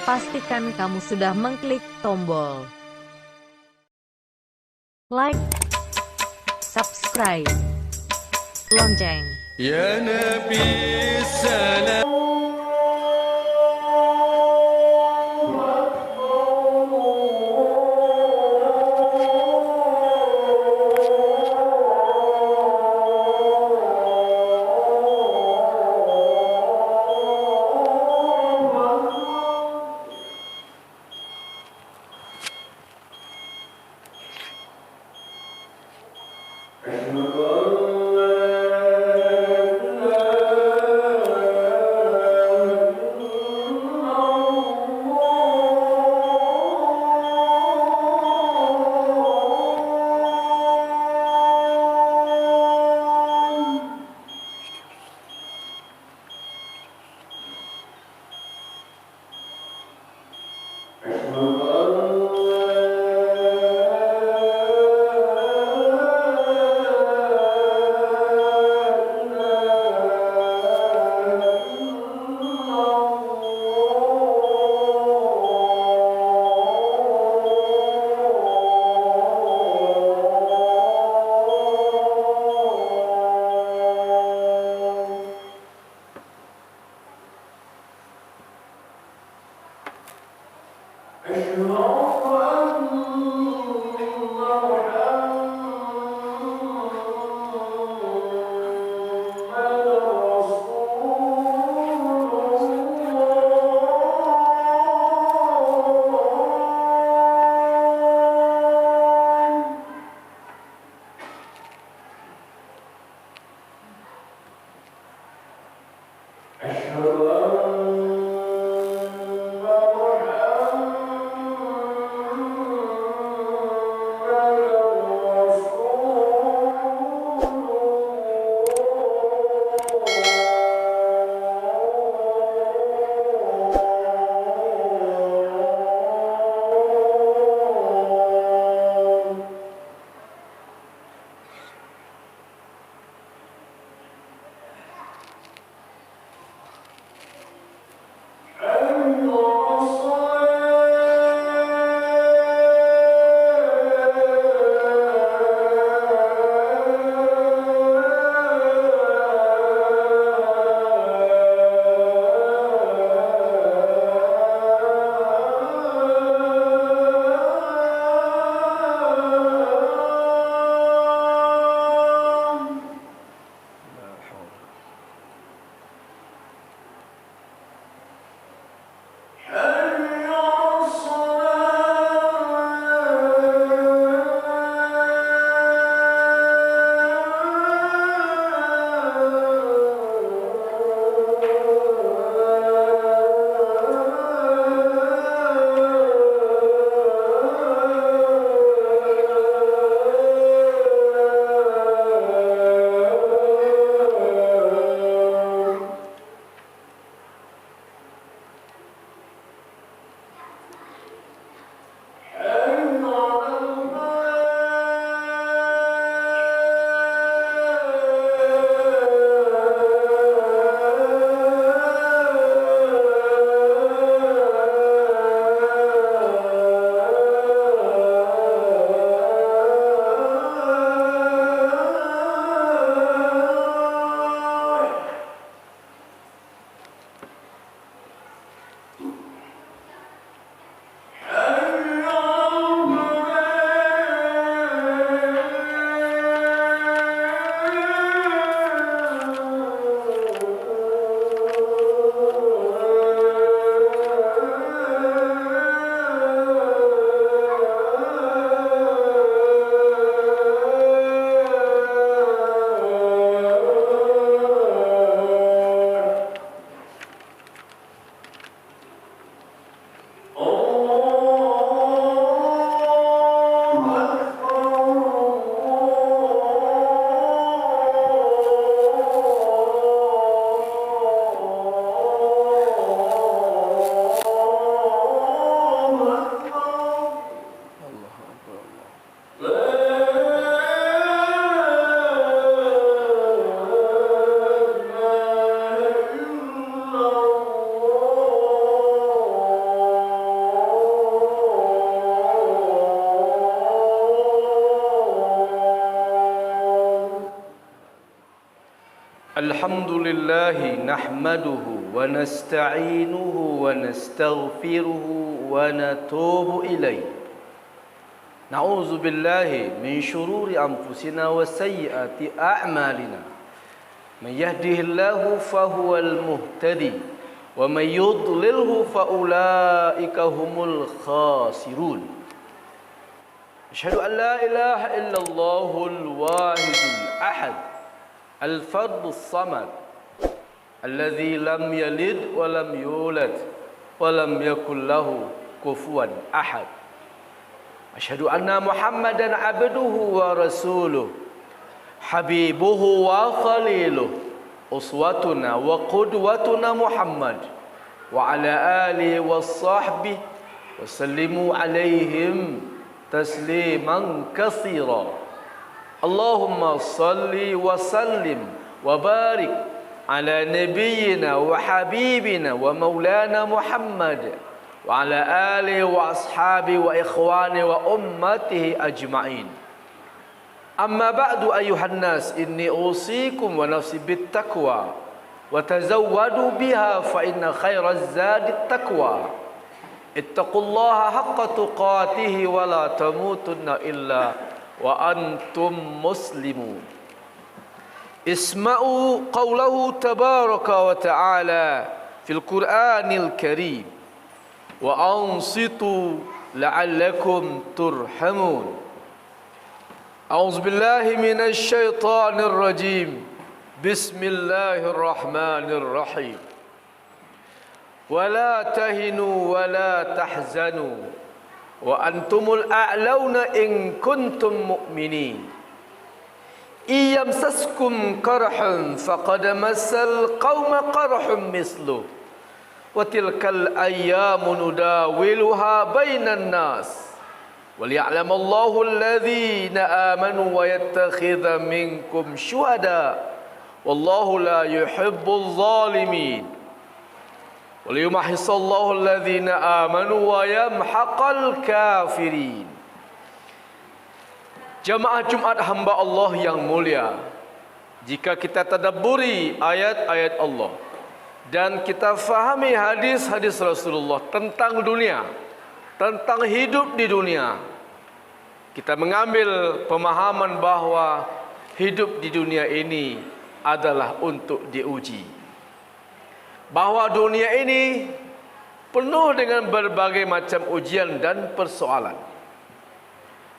pastikan kamu sudah mengklik tombol like, subscribe, lonceng. Ya Nabi salam. الحمد لله نحمده ونستعينه ونستغفره ونتوب إليه نعوذ بالله من شرور أنفسنا وسيئات أعمالنا من يهده الله فهو المهتدي ومن يضلله فأولئك هم الخاسرون أشهد أن لا إله إلا الله الواحد الأحد الفرد الصمد الذي لم يلد ولم يولد ولم يكن له كفوا أحد أشهد أن محمدا عبده ورسوله حبيبه وخليله أسوتنا وقدوتنا محمد وعلى آله وصحبه وسلموا عليهم تسليما كثيرا اللهم صل وسلم وبارك على نبينا وحبيبنا ومولانا محمد وعلى آله وأصحابه وإخوانه وأمته أجمعين أما بعد أيها الناس إني أوصيكم ونفسي بالتقوى وتزودوا بها فإن خير الزاد التقوى اتقوا الله حق تقاته ولا تموتن إلا وأنتم مسلمون اسمعوا قوله تبارك وتعالى في القرآن الكريم وأنصتوا لعلكم ترحمون أعوذ بالله من الشيطان الرجيم بسم الله الرحمن الرحيم ولا تهنوا ولا تحزنوا وأنتم الأعلون إن كنتم مؤمنين إن يمسسكم قرح فقد مس القوم قرح مثله وتلك الأيام نداولها بين الناس وليعلم الله الذين آمنوا ويتخذ منكم شهداء والله لا يحب الظالمين وليمحص الله الذين آمنوا ويمحق الكافرين. Jamaah Jumat hamba Allah yang mulia, jika kita tadabburi ayat-ayat Allah dan kita fahami hadis-hadis Rasulullah tentang dunia, tentang hidup di dunia, kita mengambil pemahaman bahawa hidup di dunia ini adalah untuk diuji. Bahawa dunia ini penuh dengan berbagai macam ujian dan persoalan.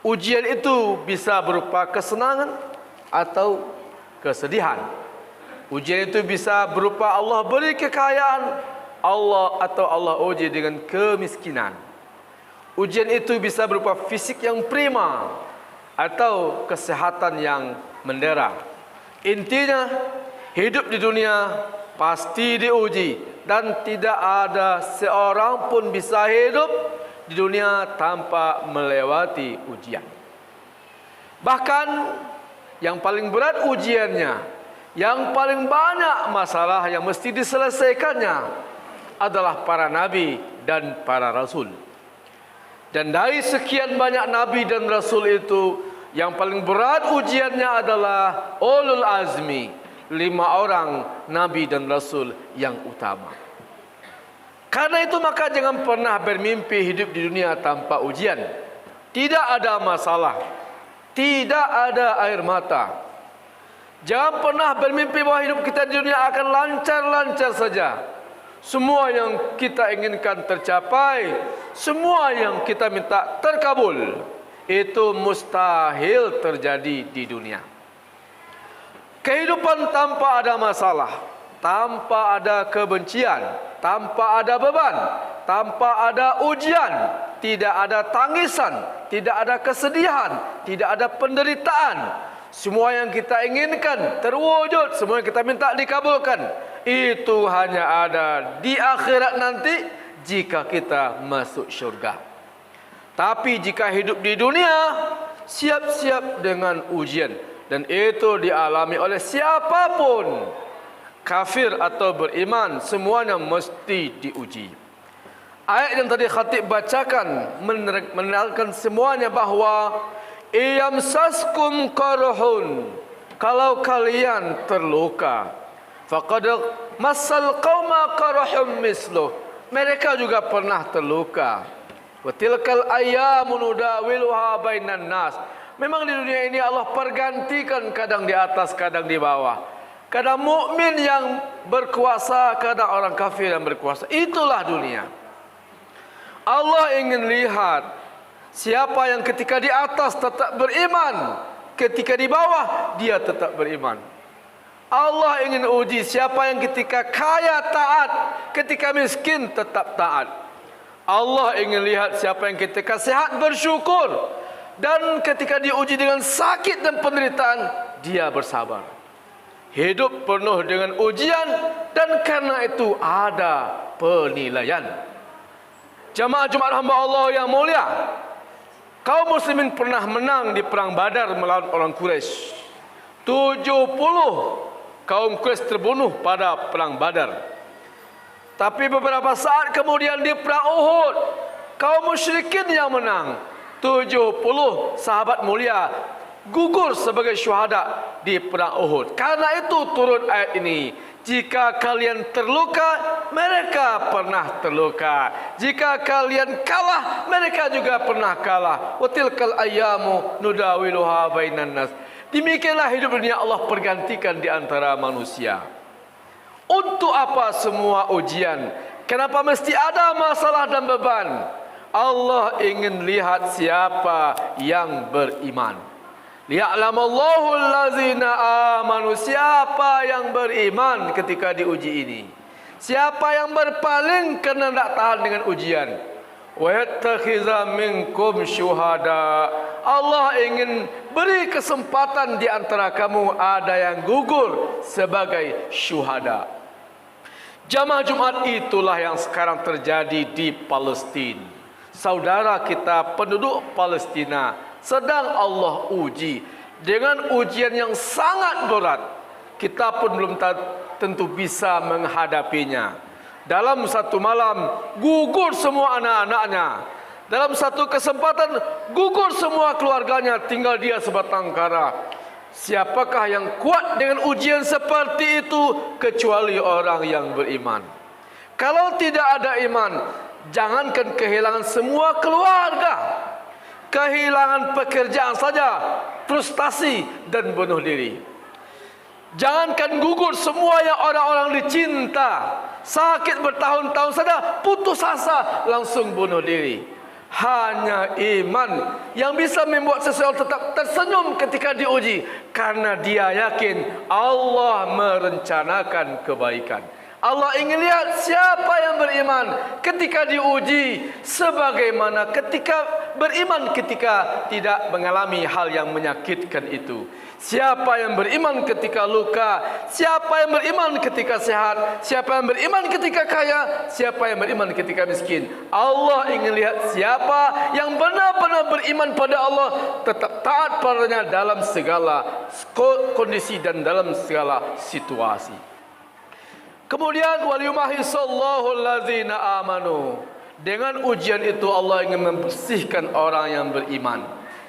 Ujian itu bisa berupa kesenangan atau kesedihan. Ujian itu bisa berupa Allah beri kekayaan, Allah uji dengan kemiskinan. Ujian itu bisa berupa fisik yang prima atau kesehatan yang mendera. Intinya, hidup di dunia pasti diuji dan tidak ada seorang pun bisa hidup di dunia tanpa melewati ujian. Bahkan yang paling berat ujiannya, yang paling banyak masalah yang mesti diselesaikannya adalah para nabi dan para rasul. Dan dari sekian banyak nabi dan rasul itu, yang paling berat ujiannya adalah ulul azmi, 5 orang nabi dan rasul yang utama. Karena itu maka jangan pernah bermimpi hidup di dunia tanpa ujian. Tidak ada masalah, tidak ada air mata. Jangan pernah bermimpi bahwa hidup kita di dunia akan lancar-lancar saja. Semua yang kita inginkan tercapai, semua yang kita minta terkabul. Itu mustahil terjadi di dunia. Kehidupan tanpa ada masalah, tanpa ada kebencian, tanpa ada beban, tanpa ada ujian, tidak ada tangisan, tidak ada kesedihan, tidak ada penderitaan. Semua yang kita inginkan terwujud, semua yang kita minta dikabulkan. Itu hanya ada di akhirat nanti jika kita masuk syurga. Tapi jika hidup di dunia, siap-siap dengan ujian. Dan itu dialami oleh siapapun, kafir atau beriman, semuanya mesti diuji. Ayat yang tadi khatib bacakan menerangkan semuanya bahawa iyamsaskum qarhun, kalau kalian terluka, Faqad massal qauma qarahum misluh. Mereka juga pernah terluka. Wa tilkal ayyamu nudawiluha bainan nas. Memang di dunia ini Allah pergantikan, kadang di atas, kadang di bawah. Kadang mukmin yang berkuasa, kadang orang kafir yang berkuasa. Itulah dunia. Allah ingin lihat siapa yang ketika di atas tetap beriman, ketika di bawah dia tetap beriman. Allah ingin uji siapa yang ketika kaya taat, ketika miskin tetap taat. Allah ingin lihat siapa yang ketika sehat bersyukur, dan ketika diuji dengan sakit dan penderitaan dia bersabar. Hidup penuh dengan ujian, dan karena itu ada penilaian. Jamaah Jumat hamba Allah yang mulia, kaum muslimin pernah menang di perang Badar melawan orang Quraisy. 70 kaum Quraisy terbunuh pada perang Badar. Tapi beberapa saat kemudian di perang Uhud, kaum musyrikin yang menang. 70 sahabat mulia gugur sebagai syuhada di perang Uhud. Karena itu turun ayat ini. Jika kalian terluka, mereka pernah terluka. Jika kalian kalah, mereka juga pernah kalah. Wa tilkal ayyamu nudawiluha bainan nas. Demikianlah hidup dunia Allah pergantikan di antara manusia. Untuk apa semua ujian? Kenapa mesti ada masalah dan beban? Allah ingin lihat siapa yang beriman. Liya'lamallahu allazina amanu. Siapa yang beriman ketika diuji ini? Siapa yang berpaling kerana tak tahan dengan ujian? Wa yattakhiza minkum syuhada. Allah ingin beri kesempatan di antara kamu ada yang gugur sebagai syuhada. Jamaah Jumat, itulah yang sekarang terjadi di Palestina. Saudara kita penduduk Palestina sedang Allah uji dengan ujian yang sangat berat. Kita pun belum tentu bisa menghadapinya. Dalam satu malam gugur semua anak-anaknya. Dalam satu kesempatan gugur semua keluarganya, tinggal dia sebatang kara. Siapakah yang kuat dengan ujian seperti itu kecuali orang yang beriman? Kalau tidak ada iman, jangankan kehilangan semua keluarga, kehilangan pekerjaan saja, frustasi dan bunuh diri. Jangankan gugur semua yang orang-orang dicinta, sakit bertahun-tahun saja, putus asa, langsung bunuh diri. Hanya iman yang bisa membuat seseorang tetap tersenyum ketika diuji, karena dia yakin Allah merencanakan kebaikan. Allah ingin lihat siapa yang beriman ketika diuji, sebagaimana ketika beriman ketika tidak mengalami hal yang menyakitkan itu. Siapa yang beriman ketika luka, siapa yang beriman ketika sehat, siapa yang beriman ketika kaya, siapa yang beriman ketika miskin. Allah ingin lihat siapa yang benar-benar beriman pada Allah, tetap taat padanya dalam segala kondisi dan dalam segala situasi. Kemudian waliyumahisallahu allazina amanu. Dengan ujian itu Allah ingin membersihkan orang yang beriman.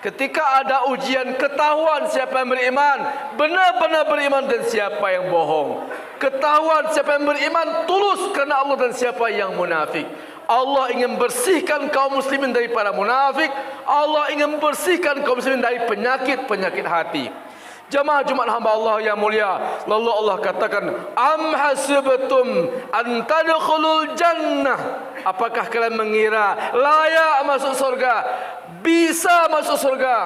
Ketika ada ujian, ketahuan siapa yang beriman, benar-benar beriman, dan siapa yang bohong. Ketahuan siapa yang beriman tulus kerana Allah dan siapa yang munafik. Allah ingin bersihkan kaum muslimin dari para munafik. Allah ingin bersihkan kaum muslimin dari penyakit-penyakit hati. Jamaah Jumat hamba Allah yang mulia, lalu Allah katakan, am hasibtum an tadkhulul jannah. Apakah kalian mengira layak masuk surga, bisa masuk surga?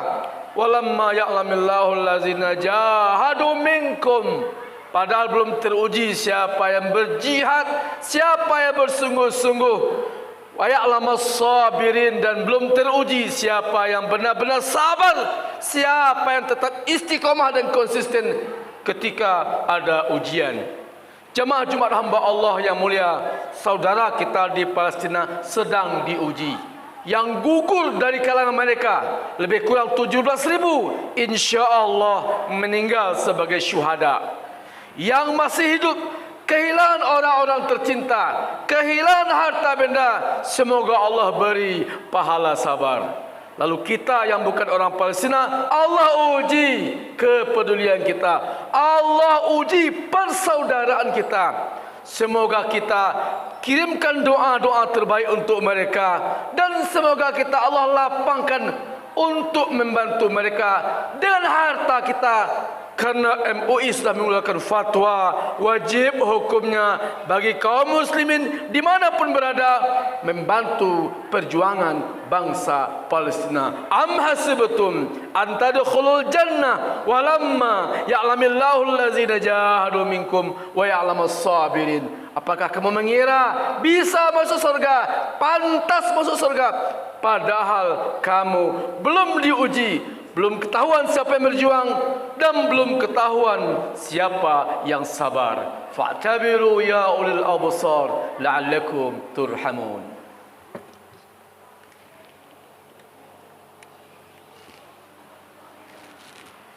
Walamma ya'lamillahu allazina jahadu minkum. Padahal belum teruji siapa yang berjihad, siapa yang bersungguh-sungguh. Wa ya'lamas sabirin, dan belum teruji siapa yang benar-benar sabar, siapa yang tetap istiqamah dan konsisten ketika ada ujian. Jemaah Jumat hamba Allah yang mulia, saudara kita di Palestina sedang diuji. Yang gugur dari kalangan mereka lebih kurang 17.000 insya-Allah meninggal sebagai syuhada. Yang masih hidup kehilangan orang-orang tercinta, kehilangan harta benda, semoga Allah beri pahala sabar. Lalu kita yang bukan orang Palestina, Allah uji kepedulian kita. Allah uji persaudaraan kita. Semoga kita kirimkan doa-doa terbaik untuk mereka. Dan semoga kita Allah lapangkan untuk membantu mereka dengan harta kita. Karena MUI sudah mengeluarkan fatwa wajib hukumnya bagi kaum muslimin dimanapun berada membantu perjuangan bangsa Palestina. Am hasibtum an tadkhulul jannah walamma ya'lamillahu allazina jahadu minkum wa ya'lamas sabirin. Apakah kamu mengira bisa masuk surga, pantas masuk surga, padahal kamu belum diuji, belum ketahuan siapa yang berjuang dan belum ketahuan siapa yang sabar. Fa'tabiru ya ulil absar la'allakum turhamun.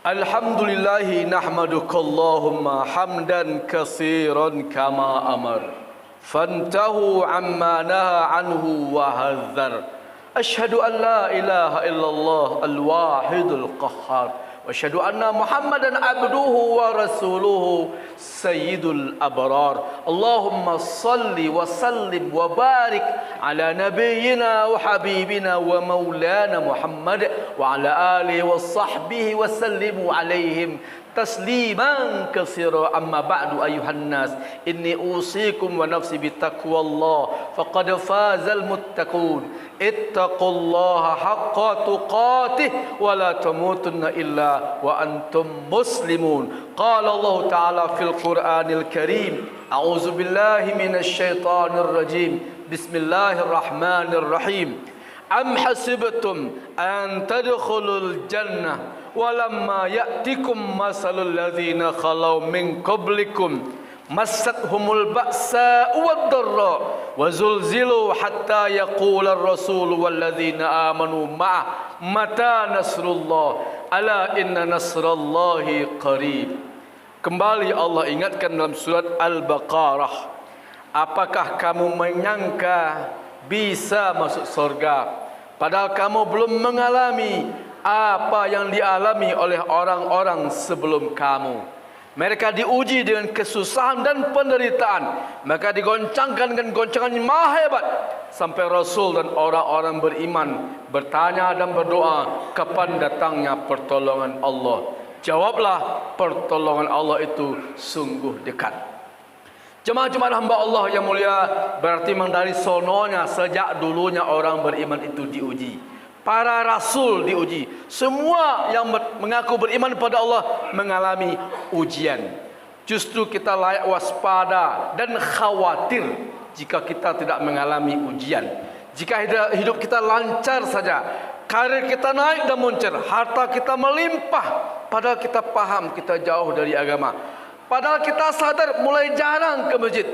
Alhamdulillahi nahmaduka Allahumma hamdan katsiran kama amar. Fantahu amma naha anhu wa hadzar. أشهد أن لا إله إلا الله الواحد القهار وأشهد أن محمدا عبده ورسوله سيد الأبرار اللهم صل وسلم وبارك على نبينا وحبيبنا ومولانا محمد وعلى آله وصحبه وسلموا عليهم تسليما كثيرا. أما بعد أيها الناس إني أوصيكم ونفسي بتقوى الله فقد فاز المتقون. اتقوا الله حق تقاته ولا تموتن إلا وأنتم مسلمون. قال الله تعالى في القرآن الكريم أعوذ بالله من الشيطان الرجيم بسم الله الرحمن الرحيم أم حسبتم أن تدخلوا الجنة ولما يأتكم مثل الذين خلوا من قبلكم مستهم البأساء والضراء وزلزلوا حتى يقول الرسول والذين آمنوا معه متى نصر الله ألا إن نصر الله قريب. Kembali Allah ingatkan dalam surat Al-Baqarah, apakah kamu menyangka bisa masuk surga padahal kamu belum mengalami apa yang dialami oleh orang-orang sebelum kamu. Mereka diuji dengan kesusahan dan penderitaan, maka digoncangkan dengan goncangan yang maha hebat sampai Rasul dan orang-orang beriman bertanya dan berdoa kapan datangnya pertolongan Allah. Jawablah, pertolongan Allah itu sungguh dekat. Jemaah-jemaah hamba Allah yang mulia, berarti memang dari sononya sejak dulunya orang beriman itu diuji. Para rasul diuji. Semua yang mengaku beriman kepada Allah mengalami ujian. Justru kita layak waspada dan khawatir jika kita tidak mengalami ujian. Jika hidup kita lancar saja, karir kita naik dan moncer, harta kita melimpah, padahal kita paham kita jauh dari agama, padahal kita sadar mulai jarang ke masjid,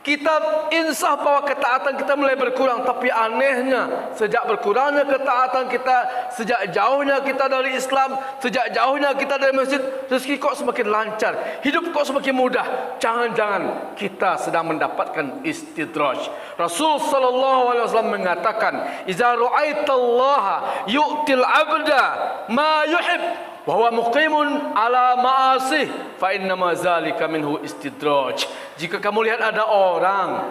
kita insaf bahwa ketaatan kita mulai berkurang. Tapi anehnya, sejak berkurangnya ketaatan kita, sejak jauhnya kita dari Islam, sejak jauhnya kita dari masjid, rezeki kok semakin lancar, hidup kok semakin mudah. Jangan-jangan kita sedang mendapatkan istidraj. Rasul sallallahu alaihi wasallam mengatakan, "Idza ra'aitallaha yu'til 'abda ma yuhib wa huwa muqimun ala ma'asih fa innama zalika minhu istidraj." Jika kamu lihat ada orang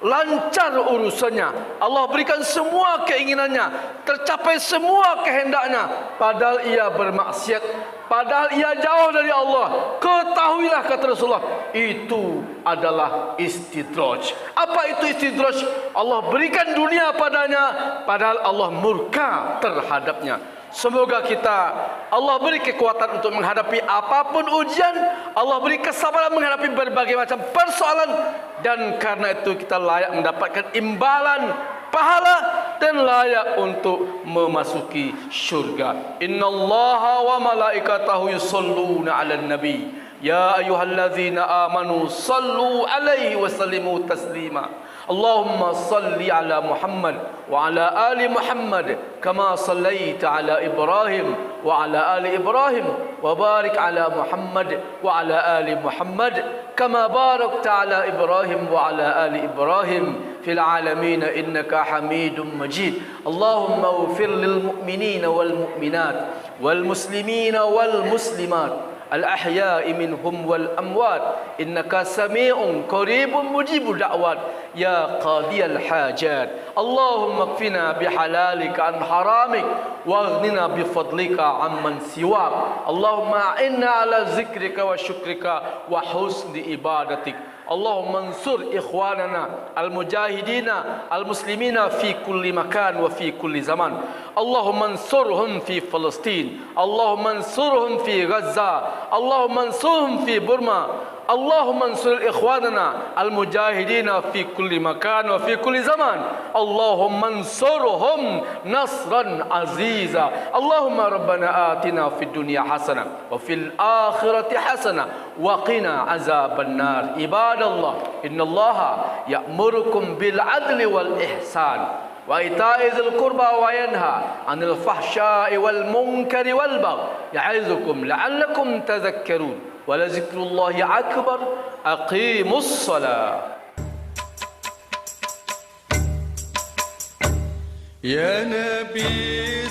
lancar urusannya, Allah berikan semua keinginannya, tercapai semua kehendaknya, padahal ia bermaksiat, padahal ia jauh dari Allah, ketahuilah, kata Rasulullah, itu adalah istidraj. Apa itu istidraj? Allah berikan dunia padanya, padahal Allah murka terhadapnya. Semoga kita Allah beri kekuatan untuk menghadapi apapun ujian, Allah beri kesabaran menghadapi berbagai macam persoalan, dan karena itu kita layak mendapatkan imbalan pahala dan layak untuk memasuki syurga. Innallaha wa malaikatahu yusholluna 'alan nabi ya ayyuhalladzina amanu sallu alaihi wa sallimu taslima. Allahumma salli ala Muhammad wa ala ali Muhammad kama sallaita ala Ibrahim wa ala ali Ibrahim wa barik ala Muhammad wa ala ali Muhammad kama barakta ala Ibrahim wa ala ali Ibrahim fil alamin innaka Hamidum Majid. Allahumma ighfir lil mu'minina wal mu'minat wal muslimina wal muslimat الأحياء منهم والأموات إنك سميع قريب مجيب الدعوات يا قاضي الحاجات. اللهم اكفنا بحلالك عن حرامك واغننا بفضلك عمن سواك. اللهم أعنا على ذكرك وشكرك وحسن عبادتك. اللهم انصر إخواننا المجاهدين المسلمين في كل مكان وفي كل زمان. اللهم انصرهم في فلسطين. اللهم انصرهم في غزة. اللهم انصرهم في بورما. اللهم انصر إخواننا المجاهدين في كل مكان وفي كل زمان. اللهم انصرهم نصرا عزيزا. اللهم ربنا آتنا في الدنيا حسنة وفي الآخرة حسنة وقنا عذاب النار. عباد الله إن الله يأمركم بالعدل والإحسان وإيتاء ذي القربى وينهى عن الفحشاء والمنكر والبغي يعظكم لعلكم تذكرون. ولذكر الله أكبر. أقيموا الصلاة. يا نبي